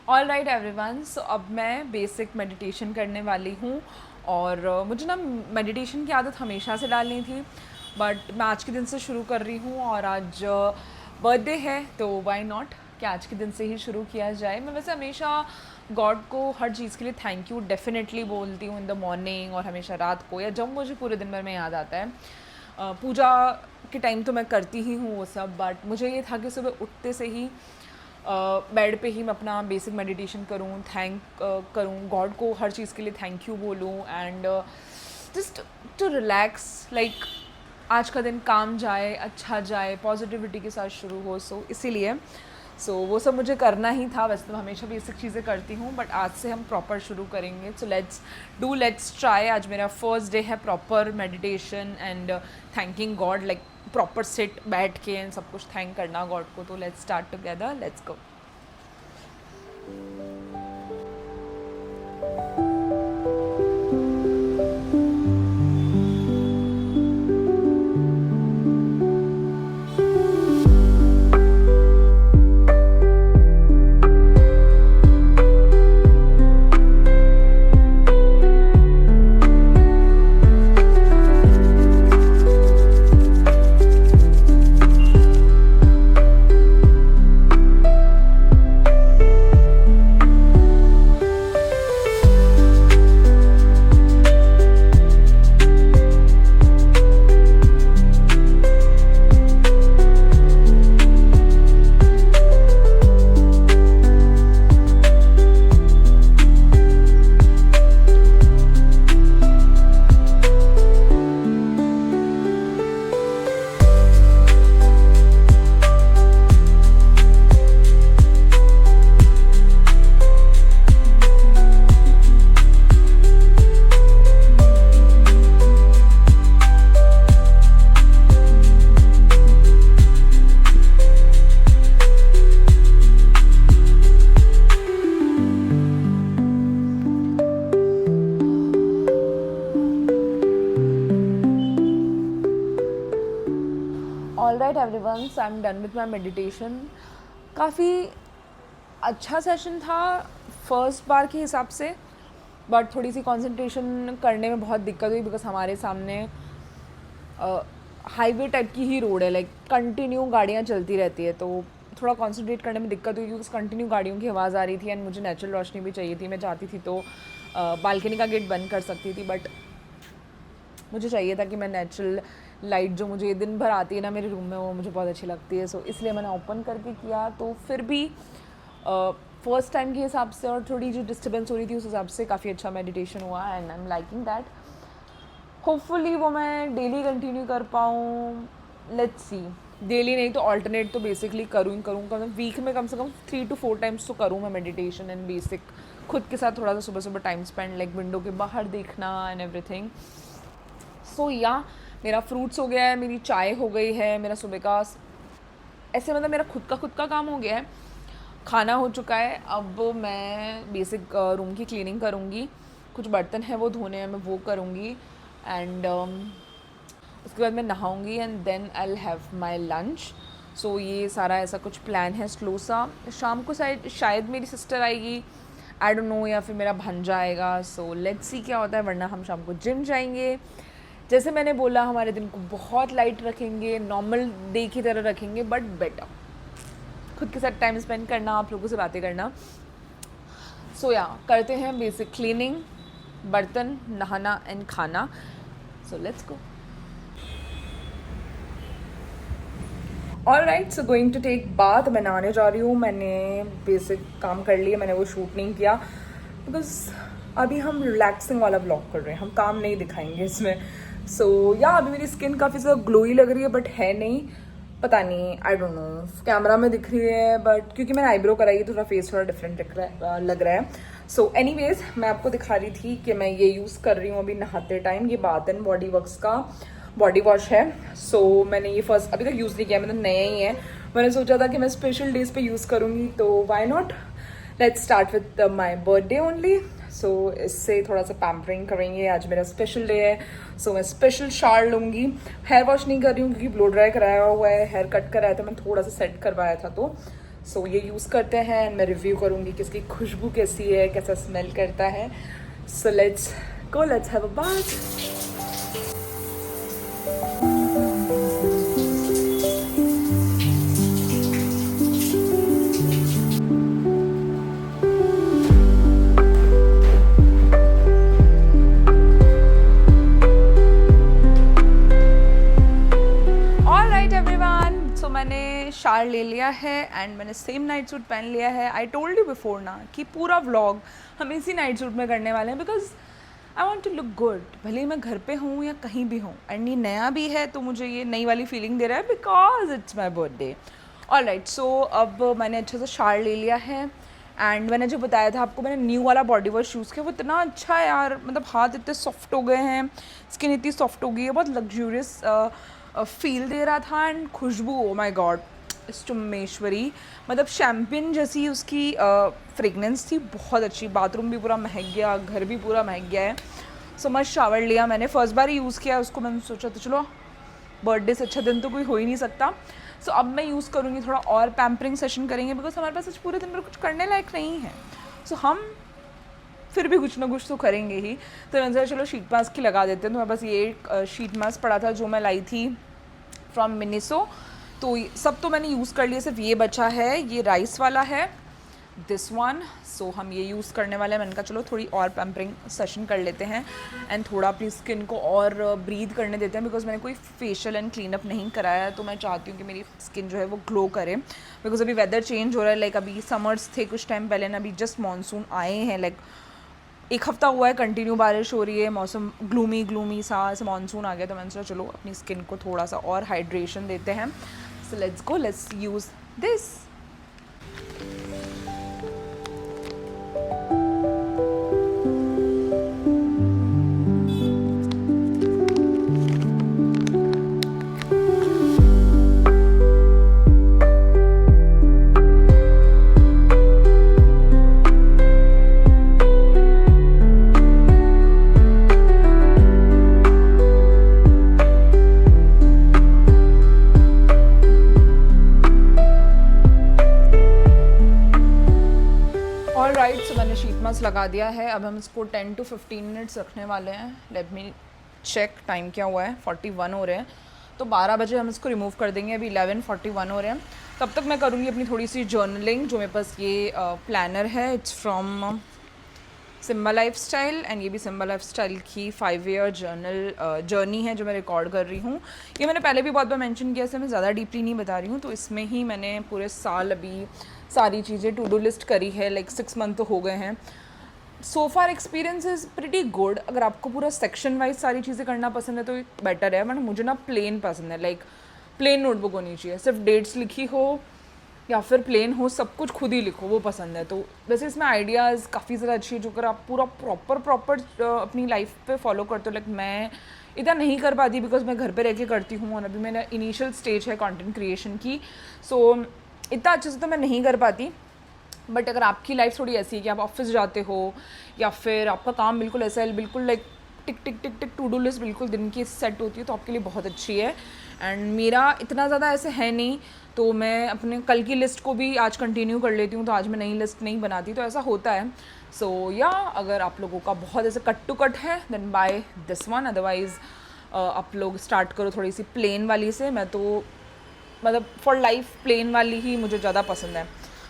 All right everyone, so अब मैं बेसिक मेडिटेशन करने वाली हूँ। और मुझे ना मेडिटेशन की आदत हमेशा से डालनी थी, बट मैं आज के दिन से शुरू कर रही हूँ। और आज बर्थडे है तो व्हाई नॉट। कि आज के दिन से ही शुरू किया जाए। मैं वैसे हमेशा गॉड को हर चीज़ के लिए थैंक यू डेफिनेटली बोलती हूँ इन द मॉर्निंग, और हमेशा रात को, या जब मुझे पूरे दिन भर में याद आता है। पूजा के टाइम तो मैं करती ही हूँ वो सब, बट मुझे ये था कि सुबह उठते से ही बेड पे ही मैं अपना बेसिक मेडिटेशन करूँ, करूँ गॉड को, हर चीज़ के लिए थैंक यू बोलूँ, and just to relax, like आज का दिन काम जाए, अच्छा जाए, पॉजिटिविटी के साथ शुरू हो। सो इसीलिए वो सब मुझे करना ही था। वैसे तो मैं हमेशा बेसिक चीज़ें करती हूँ, बट आज से हम प्रॉपर शुरू करेंगे। So let's try. आज मेरा फर्स्ट डे है proper meditation and thanking God, like proper sit बैठ के एंड सब कुछ थैंक करना गॉड को। तो let's start together, let's go. Alright everyone, so I am done with my meditation. काफ़ी अच्छा सेशन था फर्स्ट बार के हिसाब से, बट थोड़ी सी कंसंट्रेशन करने में बहुत दिक्कत हुई, बिकॉज हमारे सामने हाईवे टाइप की ही रोड है, लाइक कंटिन्यू गाड़ियाँ चलती रहती है, तो थोड़ा कंसंट्रेट करने में दिक्कत हुई, क्योंकि कंटिन्यू गाड़ियों की आवाज़ आ रही थी एंड मुझे नेचुरल रोशनी भी चाहिए थी। मैं चाहती थी तो बालकनी का गेट बंद कर सकती थी, बट मुझे चाहिए था कि मैं नेचुरल लाइट जो मुझे दिन भर आती है ना मेरे रूम में, वो मुझे बहुत अच्छी लगती है। सो इसलिए मैंने ओपन करके किया। तो फिर भी फर्स्ट टाइम के हिसाब से और थोड़ी जो डिस्टर्बेंस हो रही थी उस हिसाब से काफ़ी अच्छा मेडिटेशन हुआ, and I am liking that. Hopefully वो मैं डेली कंटिन्यू कर पाऊँ, लेट्स सी। डेली नहीं तो ऑल्टरनेट तो बेसिकली करूँ वीक में कम से कम 3 to 4 टाइम्स तो करूँ मैं मेडिटेशन एंड बेसिक खुद के साथ थोड़ा सा सुबह सुबह टाइम स्पेंड, लाइक विंडो के बाहर देखना एंड एवरीथिंग। सो या मेरा फ्रूट्स हो गया है, मेरी चाय हो गई है, मेरा सुबह का ऐसे मतलब मेरा खुद का काम हो गया है, खाना हो चुका है। अब मैं बेसिक रूम की क्लीनिंग करूँगी, कुछ बर्तन हैं वो धोने हैं, मैं वो करूँगी, एंड उसके बाद मैं नहाऊँगी and then I will have my lunch. So ये सारा ऐसा कुछ प्लान है स्लो सा। शाम को शायद मेरी सिस्टर आएगी, आई डोंट नो, या फिर मेरा भांजा आएगा। सो लेट्स सी क्या होता है, वरना हम शाम को जिम जाएंगे। जैसे मैंने बोला, हमारे दिन को बहुत लाइट रखेंगे, नॉर्मल डे की तरह रखेंगे, बट बेटर खुद के साथ टाइम स्पेंड करना, आप लोगों से बातें करना। सो या करते हैं बेसिक क्लीनिंग, बर्तन, नहाना एंड खाना। So let's go. Alright, so going to take bath. मैं नहाने जा रही हूँ। मैंने बेसिक काम कर लिया, मैंने वो शूट नहीं किया बिकॉज अभी हम रिलैक्सिंग वाला ब्लॉग कर रहे हैं, हम काम नहीं दिखाएंगे इसमें। सो या अभी मेरी स्किन काफ़ी ज़्यादा ग्लोई लग रही है, बट है नहीं, पता नहीं, आई डोंट नो, कैमरा में दिख रही है, बट क्योंकि मैंने आईब्रो कराई है थोड़ा फेस थोड़ा डिफरेंट लग रहा है। सो एनीवेज, मैं आपको दिखा रही थी कि मैं ये यूज़ कर रही हूँ अभी नहाते टाइम। ये बाथ एंड बॉडी वर्क्स का बॉडी वॉश है। सो मैंने ये फर्स्ट अभी तक यूज़ नहीं किया, मतलब नया ही है। मैंने सोचा था कि मैं स्पेशल डेज पे यूज़ करूँगी, तो why not, let's start with my birthday only. So इससे थोड़ा सा पैम्परिंग करेंगे, आज मेरा स्पेशल डे है। सो मैं स्पेशल शावर लूँगी। हेयर वॉश नहीं कर रही हूँ क्योंकि ब्लो ड्राई कराया हुआ है, हेयर कट कराया था, मैं थोड़ा सा सेट करवाया था। तो सो ये यूज़ करते हैं एंड मैं रिव्यू करूँगी कि इसकी खुशबू कैसी है, कैसा स्मेल करता है। सो let's go, let's have a bath. शार ले लिया है एंड मैंने सेम नाइट सूट पहन लिया है. आई टोल्ड यू बिफोर ना कि पूरा व्लॉग हम इसी नाइट सूट में करने वाले हैं because I want to look good. भले ही मैं घर पे हूँ या कहीं भी हूँ एंड ये नया भी है तो मुझे ये नई वाली फीलिंग दे रहा है because it's my birthday. Alright, so अब मैंने अच्छे से शार ले लिया है एंड मैंने जो बताया था आपको, मैंने न्यू वाला बॉडी वॉश यूज़ किया. वो इतना अच्छा है यार, मतलब हाथ इतने सॉफ्ट हो गए हैं, स्किन इतनी सॉफ्ट हो गई है, बहुत लग्जूरियस फील दे रहा था. एंड खुशबू, ओ माय गॉड, चुम्मेश्वरी, मतलब शैम्पेन जैसी उसकी फ्रेगनेंस थी, बहुत अच्छी. बाथरूम भी पूरा महक गया, घर भी पूरा महक गया है. सो मस्त शावर लिया मैंने, फर्स्ट बार ही यूज़ किया उसको. मैंने सोचा तो चलो बर्थडे से अच्छा दिन तो कोई हो ही नहीं सकता. सो अब मैं यूज़ करूँगी, थोड़ा और पैम्परिंग सेशन करेंगे बिकॉज हमारे पास आज पूरे दिन पर कुछ करने लायक नहीं है. सो हम फिर भी कुछ ना कुछ तो करेंगे ही. तो मैंने सोचा चलो शीट मास्क की लगा देते हैं. तो मैं बस ये एक शीट मास्क पड़ा था जो मैं लाई थी फ्रॉम मिनिसो, तो सब तो मैंने यूज़ कर लिया, सिर्फ ये बचा है, ये राइस वाला है, दिस वन. सो हम ये यूज़ करने वाले हैं. मैंने कहा चलो थोड़ी और पैम्परिंग सेशन कर लेते हैं एंड थोड़ा अपनी स्किन को और ब्रीथ करने देते हैं बिकॉज मैंने कोई फेशियल एंड क्लीन अप नहीं कराया है. तो मैं चाहती हूँ कि मेरी स्किन जो है वो ग्लो करे बिकॉज अभी वेदर चेंज हो रहा है. लाइक अभी समर्स थे कुछ टाइम पहले ना, अभी जस्ट मानसून आए हैं. लाइक एक हफ्ता हुआ है कंटिन्यू बारिश हो रही है, मौसम ग्लूमी सा, ऐसे मानसून आ गया. तो मैंने सोचा चलो अपनी स्किन को थोड़ा सा और हाइड्रेशन देते हैं. सो let's go, let's use this. Mask लगा दिया है. अब हम इसको 10 to 15 मिनट्स रखने वाले हैं. लेट मी चेक टाइम क्या हुआ है, 41 हो रहे हैं. तो 12 बजे हम इसको रिमूव कर देंगे. अभी 11:41 हो रहे हैं. तब तक मैं करूँगी अपनी थोड़ी सी जर्नलिंग. जो मेरे पास ये प्लानर है, it's from Simba lifestyle and ये भी सिम्बा लाइफस्टाइल की 5-year जर्नी है जो मैं रिकॉर्ड कर रही हूँ. ये मैंने पहले भी बहुत बार मेंशन किया, इसे मैं ज़्यादा डीपली नहीं बता रही हूँ. तो इसमें ही मैंने पूरे साल अभी सारी चीज़ें टू डू लिस्ट करी है. लाइक 6 मंथ तो हो गए हैं. सो फार एक्सपीरियंस इज़ प्रिटी गुड. अगर आपको पूरा सेक्शन वाइज सारी चीज़ें करना पसंद है तो बेटर है. बट मुझे ना प्लेन पसंद है. लाइक प्लेन नोटबुक होनी चाहिए, सिर्फ डेट्स लिखी हो या फिर प्लेन हो, सब कुछ खुद ही लिखो, वो पसंद है. तो वैसे इसमें आइडियाज़ काफ़ी ज़्यादा अच्छी है जो अगर आप पूरा प्रॉपर अपनी लाइफ पे फॉलो करते हो. लाइक मैं इतना नहीं कर पाती बिकॉज मैं घर पे रह के करती हूँ और अभी मेरा इनिशियल स्टेज है कंटेंट क्रिएशन की. सो इतना अच्छे से तो मैं नहीं कर पाती. बट अगर आपकी लाइफ थोड़ी ऐसी है कि आप ऑफिस जाते हो या फिर आपका काम बिल्कुल ऐसा है, बिल्कुल like tick tick tick tick two do list बिल्कुल दिन की सेट होती है, तो आपके लिए बहुत अच्छी है. एंड मेरा इतना ज़्यादा ऐसे है नहीं, तो मैं अपने कल की लिस्ट को भी आज कंटिन्यू कर लेती हूँ. तो आज मैं नई लिस्ट नहीं बनाती, तो ऐसा होता है. सो या अगर आप लोगों का बहुत ऐसे कट टू कट है then by this one. Otherwise आप लोग स्टार्ट करो थोड़ी सी प्लेन वाली से. मैं तो मतलब फॉर लाइफ प्लेन वाली ही मुझे ज़्यादा पसंद है.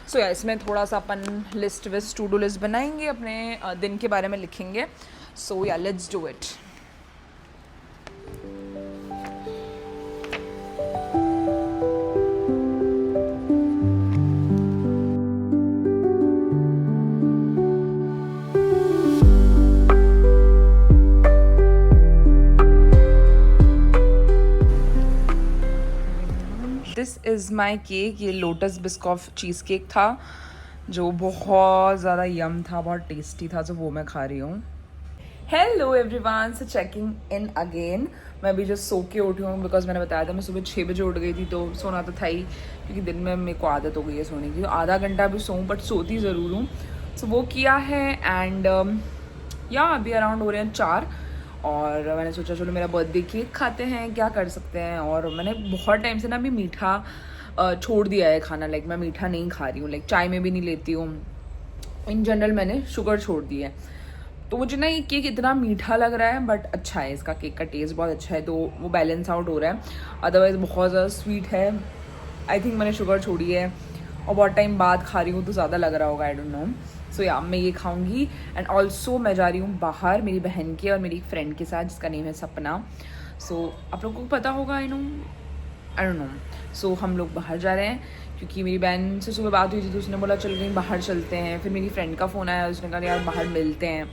सो या इसमें थोड़ा सा अपन list Bisht to do list बनाएंगे, अपने दिन के बारे में लिखेंगे. सो या let's do it. This is my cake. ये लोटस बिस्कॉफ चीज़ केक था जो बहुत ज़्यादा यम था, बहुत टेस्टी था, तो वो मैं खा रही हूँ. Hello everyone, so checking in again. मैं अभी जस्ट सो के उठी हूँ बिकॉज मैंने बताया था मैं सुबह 6 बजे उठ गई थी. तो सोना तो था ही क्योंकि दिन में मेरे को आदत हो गई है सोने की. तो आधा घंटा भी सोऊँ बट सोती ज़रूर हूँ. सो वो किया है एंड या अभी अराउंड हो रहे हैं 4 और मैंने सोचा चलो मेरा बर्थडे केक खाते हैं, क्या कर सकते हैं. और मैंने बहुत टाइम से ना अभी मीठा छोड़ दिया है खाना. लाइक मैं मीठा नहीं खा रही हूँ, लाइक चाय में भी नहीं लेती हूँ. इन जनरल मैंने शुगर छोड़ दी है. तो मुझे ना ये केक इतना मीठा लग रहा है बट अच्छा है, इसका केक का टेस्ट बहुत अच्छा है, तो वो बैलेंस आउट हो रहा है. अदरवाइज़ बहुत ज़्यादा स्वीट है. आई थिंक मैंने शुगर छोड़ी है और बहुत टाइम बाद खा रही हूँ तो ज़्यादा लग रहा होगा, आई डोंट नो. सो या मैं ये खाऊंगी. एंड ऑल्सो मैं जा रही हूँ बाहर मेरी बहन के और मेरी फ्रेंड के साथ जिसका नेम है सपना. सो आप लोगों को पता होगा, I know I don't know. So हम लोग बाहर जा रहे हैं क्योंकि मेरी बहन से सुबह बात हुई थी तो उसने बोला चल कहीं बाहर चलते हैं। फिर मेरी फ्रेंड का फ़ोन आया, उसने कहा यार बाहर मिलते हैं।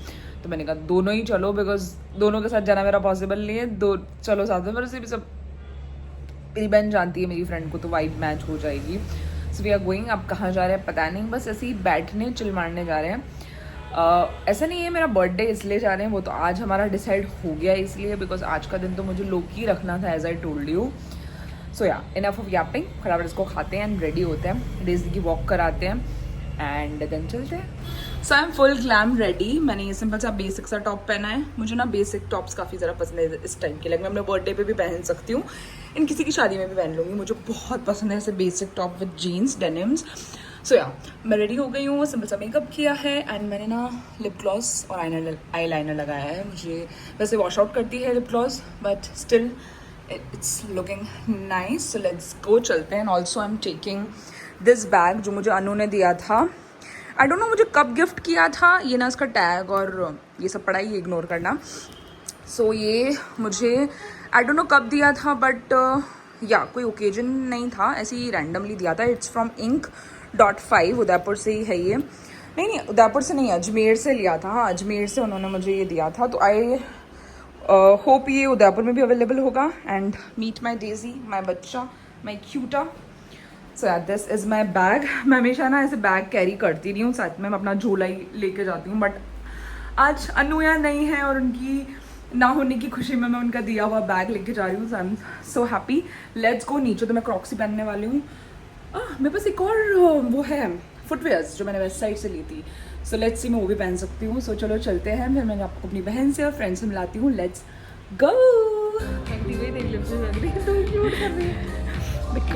तो मैंने कहा दोनों ही चलो, बिकॉज दोनों के साथ जाना मेरा पॉसिबल नहीं है, दो चलो साथ में। पर उसे भी सब मेरी बहन जानती है मेरी फ्रेंड को, तो वाइब मैच हो जाएगी। So we are going. अब कहाँ जा रहे हैं पता नहीं, बस ऐसे ही बैठने चिल मारने जा रहे हैं। ऐसा नहीं है मेरा बर्थडे इसलिए जा रहे हैं, वो तो आज हमारा डिसाइड हो गया इसलिए, बिकॉज आज का दिन तो मुझे लोकी रखना था एज आई टोल्ड यू। सो या इनफ ऑफ यापिंग, फटाफट इसको खाते हैं एंड रेडी होते हैं, डेजी की वॉक कराते हैं एंड देन चलते हैं। So I am full glam ready. मैंने ये सिंपल सा बेसिक सा टॉप पहना है। मुझे ना बेसिक टॉप्स काफ़ी ज़्यादा पसंद है इस टाइम के, लाइक मैं अपने बर्थडे पे भी पहन सकती हूँ, इन किसी की शादी में भी पहन लूँगी। मुझे बहुत पसंद है ऐसे basic top with jeans denims. So या मैं रेडी हो गई हूँ, सिंपल सा मेकअप किया है एंड मैंने ना लिप ग्लॉस और आई लाइनर लगाया है। मुझे वैसे वॉश आउट करती है lip gloss, but still it's looking nice. So let's गो, चलते हैं। And also I am taking this bag जो मुझे अनु ने दिया था। आई डोंट नो मुझे कब गिफ्ट किया था, ये ना इसका टैग और ये सब पढ़ा ही इग्नोर करना। सो ये मुझे आई डोंट नो कब दिया था, बट या कोई ओकेजन नहीं था, ऐसे ही रैंडमली दिया था। इट्स फ्रॉम Ink.5, उदयपुर से ही है ये। नहीं उदयपुर से नहीं, अजमेर से लिया था। हाँ अजमेर से उन्होंने मुझे ये दिया था। तो आई होप ये उदयपुर में भी अवेलेबल होगा। एंड मीट माई डेजी, माई बच्चा, माई क्यूटा। सो यार दिस इज़ माई बैग। मैं हमेशा ना ऐसे बैग कैरी करती नहीं हूँ, साथ में मैं अपना झोला ही लेके जाती हूँ, बट आज अनु यहाँ नहीं है और उनकी ना होने की खुशी में मैं उनका दिया हुआ बैग लेके जा रही हूँ। So I am so happy. Let's go. नीचे तो मैं क्रॉक्सी पहनने वाली हूँ। मेरे पास एक और वो है फुटवेयर्स जो मैंने वेस्ट साइड से ली थी। सो लेट्स सी मैं वो भी पहन सकती हूँ। सो चलो चलते हैं, फिर मैं आपको अपनी बहन से और फ्रेंड से मिलाती हूँ। Let's go.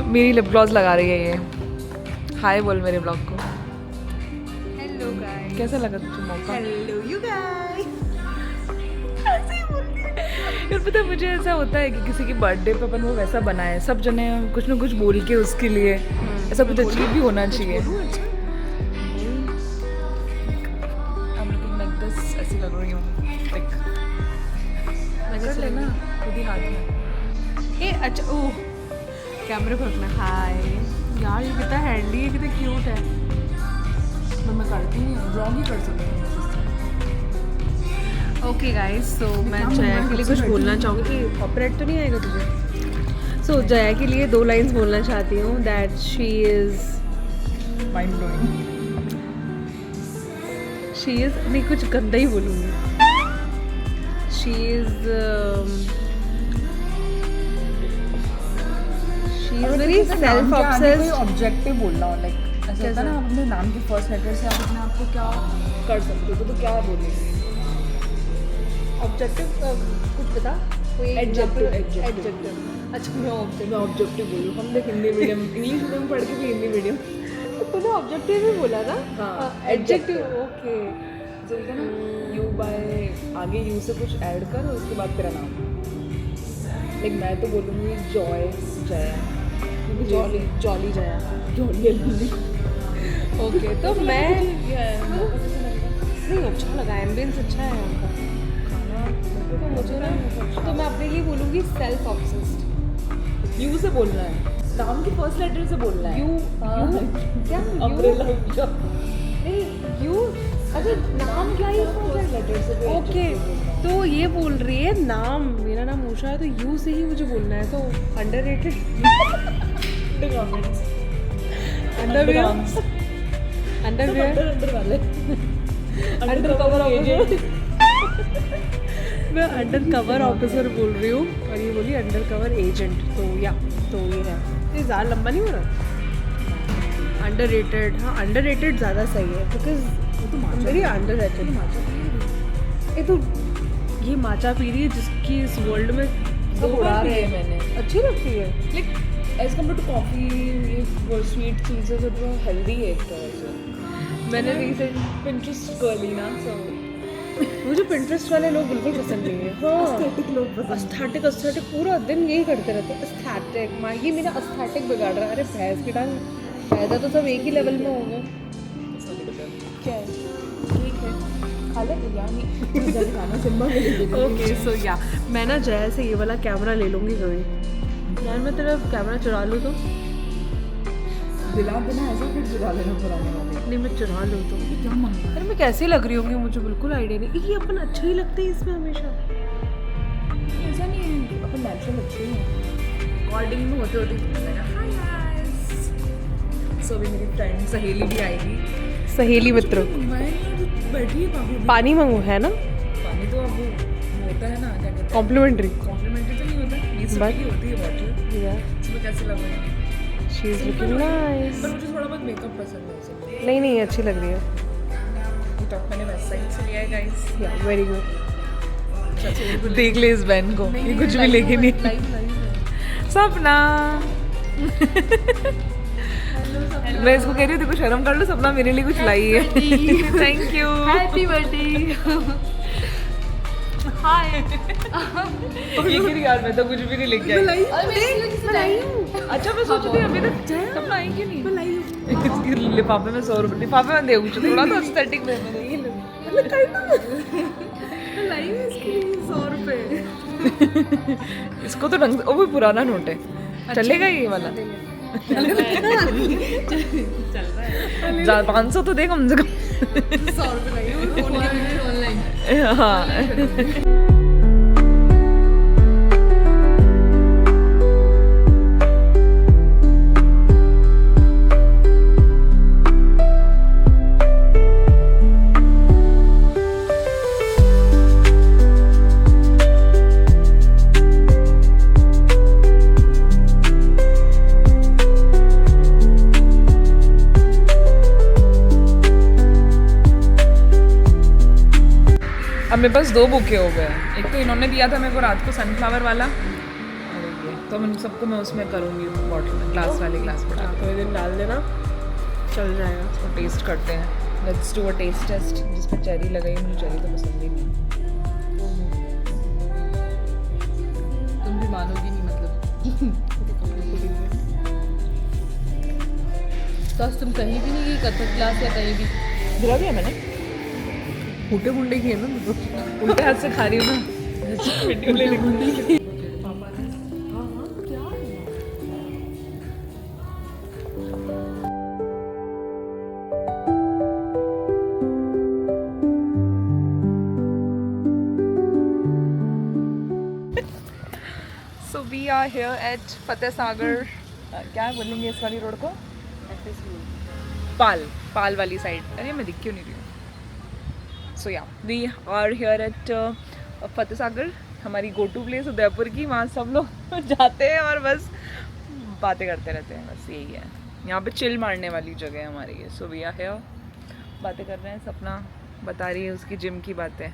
मेरी लिप ग्लॉस लगा रही है ये। हाय बोल मेरे ब्लॉग को। हेलो गाइस, कैसा लगा तुझे मौका? Hello you guys. यार पता है मुझे ऐसा होता है कि किसी की बर्थडे पे अपन वो वैसा बनाए, सब जने कुछ ना कुछ बोल के उसके लिए ऐसा कुछ अचीव भी होना चाहिए। I'm looking like this, ऐसी लग रही हूँ। Like, कर लेना खुद ही हाथ में। ए अच्छा, ओह कैमरे पर अपना हाय। यार ये कितना हैंडी है, कितना क्यूट है। तो मैं करती नहीं हूँ, ड्रॉ नहीं कर सकती हूँ। ओके गाइस, सो मैं जया के लिए कुछ बोलना चाहूँगी। कॉपीराइट तो नहीं आएगा तुझे? सो जया के लिए 2 लाइंस बोलना चाहती हूँ। That she is mind blowing. She is नहीं, कुछ गंदा ही बोलूँगी। She is very self obsessed. Objective बोलना हो, लाइक ऐसा होता है ना, आप अपने नाम के फर्स्ट लेटर से आप अपने आप को क्या कर सकते हो, तो क्या बोलेंगे? ऑब्जेक्टिव कुछ बता, कोई एडजेक्टिव। अच्छा मैं ऑब्जेक्टिव बोलूँ। हम देख हिंदी मीडियम इंग्लिश मीडियम पढ़ के भी हिंदी मीडियम। तूने ऑब्जेक्टिव भी बोला ना? हाँ, एडजेक्टिव। ओके चलते ना, यू बाय आगे यू से कुछ ऐड कर और उसके बाद तेरा नाम। लाइक मैं तो बोलूँगी Joy Jaya, jolly jolly Jaya. Jolly. Okay तो मैं नहीं, अच्छा लगा, एम्बियंस अच्छा है उनका। तो मुझे ना, तो मैं अपने लिए बोलूँगी सेल्फ ऑब्सेस्ड। यू से बोलना है, नाम के फर्स्ट लेटर से बोलना है। यू क्या अम्ब्रेला। नहीं यू, अच्छा नाम क्या ही फर्स्ट लेटर से। ओके तो ये बोल रही है नाम, मेरा नाम उषा है तो यू से ही मुझे बोलना है। तो अंडररेटेड, अंडरवियर अंडर वाले अंडर कवर ऑफिसर। मैं अंडर कवर ऑफिसर बोल रही हूँ और ये बोली अंडर कवर एजेंट। तो या तो ये है, ये ज़्यादा लंबा नहीं हो रहा। अंडररेटेड, हाँ अंडररेटेड ज़्यादा सही है, बिकॉज वेरी अंडररेटेड। ये तो ये माचा पी रही है जिसकी इस वर्ल्ड में सब उड़ा रहे हैं मैंने। अच्छी लगती है। Like as compare to coffee, ये स्वीट चीज़ें तो थोड़ा हेल्दी है एक तरह से। मैंने रिसेंट पिंटरेस्ट गर्ली ना, सो मुझे पिंटरेस्ट वाले लोग बिल्कुल पसंद नहीं है। एस्थेटिक लोग पसंद। एस्थेटिक पूरा दिन यही करते रहते हैं। एस्थेटिक माँ, ये मेरा एस्थेटिक बिगाड़ रहा है। अरे भैंस की टांग, पैदा तो सब एक ही लेवल में होंगे। क्या है? ठीक है, खा ले बिरयानी। खाना सिम्बा में ले लेंगे। ओके सो या मैं ना जया से ये वाला कैमरा ले लूँगी कभी। यार मैं तेरा कैमरा चुरा लूँ तो? दिला देना ऐसा, फिर चुरा लेना पुराने वाले। नहीं मैं चुरा लूँ तो? क्या मंगवाना? अरे मैं कैसे लग रही होंगी मुझे बिल्कुल आइडिया नहीं। ये अपन अच्छे ही लगते हैं इसमें हमेशा। ऐसा नहीं है, अपन नेचुरल अच्छे ही हैं। रिकॉर्डिंग में होते होते हाय गाइस। सो अभी मेरी फ्रेंड सहेली भी आएगी। सहेली मित्र बैठी है बाबू। पानी मांगो है ना? पानी तो अब वो होता है ना, क्या कहते हैं, कॉम्प्लीमेंट्री। कॉम्प्लीमेंट्री तो नहीं होता, 20 रुपये की होती है बॉटल। इसमें कैसे लग रहा है? She is looking nice. पर मुझे थोड़ा बहुत मेकअप पसंद है उसे। नहीं नहीं अच्छी लग रही है। ये टॉप मैंने वेस्ट साइड से लिया है गाइस। या वेरी गुड। देख ले इस बहन को, ये कुछ भी लेके नहीं। सपना मैं इसको कह रही हूँ देखो शर्म कर लो, सपना मेरे लिए कुछ लाई है। Thank you. Happy birthday. Hi. ये गिर यार, मैं तो कुछ भी नहीं लेके आई। अच्छा मैं सोच रही थी अभी तक सपना आई क्यों नहीं? इसके लिफाफे में 100 रुपये, लिफाफे में दे कुछ थोड़ा तो एस्थेटिक में मैंने ये लाई है इसके लिए 100 रुपये। इसको तो ढंग से, ओ वो पुराना नोट है, चलेगा ये वाला? चल रहा है 500 तो दे कम से कम। 100 रुपये ऑनलाइन। हाँ। अब मेरे पास 2 बुके हो गए हैं। एक तो इन्होंने दिया था मेरे को रात को सनफ्लावर वाला, और ये तो मैं सबको मैं उसमें करूँगी बॉटल में, ग्लास वाले ग्लास में डाल थोड़े दिन डाल देना, चल जाएगा। के टेस्ट करते हैं। Let's do a taste test. जिसमें चेरी लगाई, मुझे चेरी तो पसंद ही नहीं। तुम भी मानोगी नहीं मतलब। तो आज तुम कहीं भी नहीं गई, कथक क्लास या कहीं भी? दिला दिया मैंने, फूटे गुंडे की है ना तो। उल्टे हाथ से खा रही हूँ ना। So we are here at Fateh Sagar. क्या बोलेंगे इस वाली रोड को? पाल वाली साइड। अरे मैं दिख क्यों नहीं रही हूँ? सो या we are here eight Fateh Sagar, हमारी गो टू प्लेस उदयपुर की। वहाँ सब लोग जाते हैं और बस बातें करते रहते हैं, बस यही है। यहाँ पे चिल मारने वाली जगह है हमारी ये। सो वी आर हियर, बातें कर रहे हैं। सपना बता रही है उसकी जिम की बातें।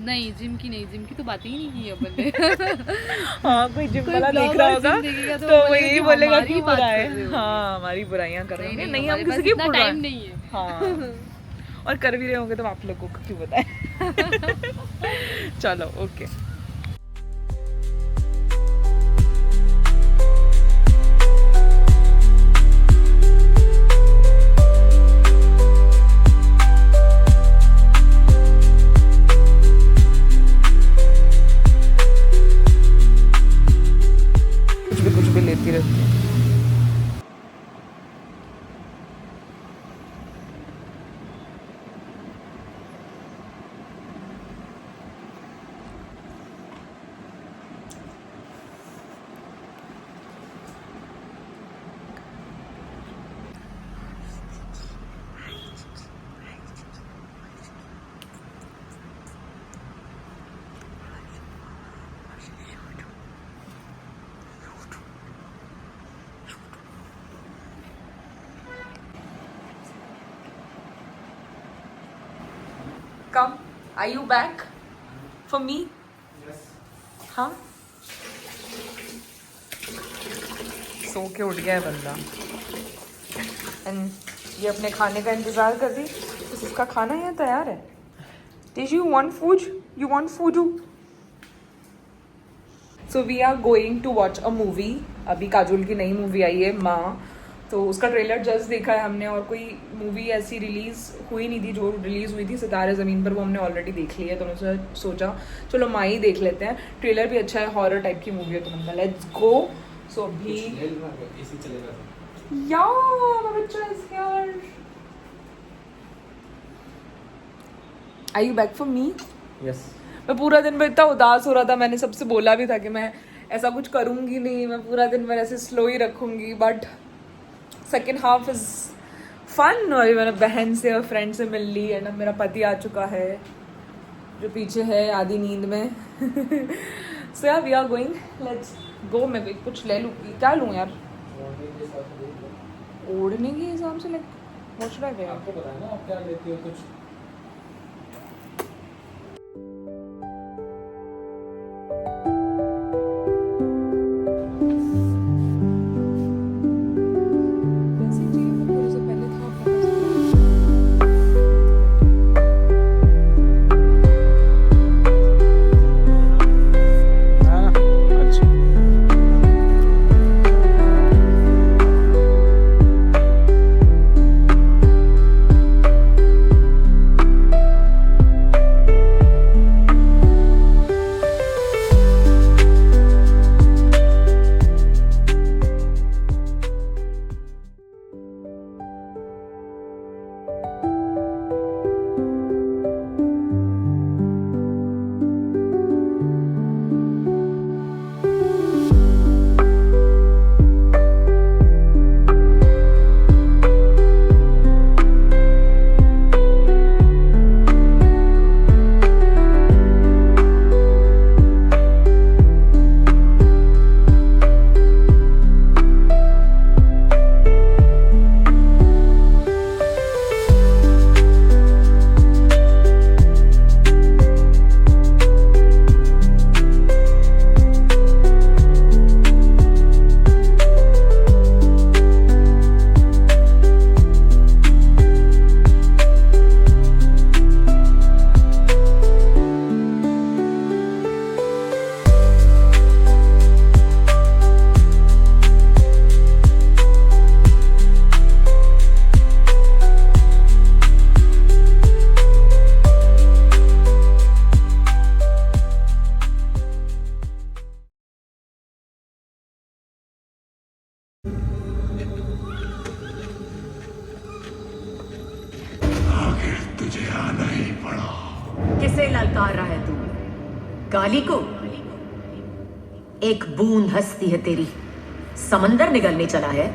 नहीं जिम की नहीं, जिम की तो बातें ही नहीं की अपन ने। हाँ कोई जिम वाला blogger देख रहा होगा gym देखेगा तो तो वो बोलेगा यही कि बोलेगा हमारी कि बात बुरा कर है। रहे हो। हाँ हमारी बुराइयां कर रहे होंगे। नहीं हम हमारे पास किसी की इतना बुरा टाइम नहीं है। हाँ और कर भी रहे होंगे तो आप लोगों को क्यों बताएं। चलो ओके। कुछ भी लेती रहती है। Come, are you back for me? Yes. हाँ सो के उठ गया है बंदा। एंड ये अपने खाने का इंतज़ार कर रही, तो इसका खाना यहाँ तैयार है। Did you want food? You want food? So we are going to watch a movie. अभी काजोल की नई मूवी आई है माँ, तो उसका ट्रेलर जस्ट देखा है हमने। और कोई मूवी ऐसी रिलीज़ हुई नहीं थी, जो रिलीज़ हुई थी सितारे ज़मीन पर वो हमने ऑलरेडी देख ली है। तो हमने सोचा चलो माँ ही देख लेते हैं। ट्रेलर भी अच्छा है, हॉरर टाइप की मूवी है। तो हमने लेट्स गो। सो अभी एसी चलेगा Yeah, my bachcha is here. Are you back for me? Yes मैं पूरा दिन भर इतना उदास हो रहा था. मैंने सबसे बोला भी था कि मैं ऐसा कुछ करूँगी नहीं, मैं पूरा दिन भर ऐसे स्लो ही रखूँगी. But second half is fun. और मैंने बहन से और फ्रेंड से मिल ली एंड अब मेरा पति आ चुका है जो पीछे है आधी नींद में. सो यार we are going, let's go. मैं भी कुछ ले लूँ. क्या लूँ यार? ओढ़ने के हिसाब से like what should I wear? आपको पता है ना आप क्या लेती हो कुछ. वैसे चाहिए पर थोड़ा सा पहले था अपने पास. अच्छा किसे ललकार रहा है तू? काली को? एक बूंद हंसती है तेरी, समंदर निगलने चला है.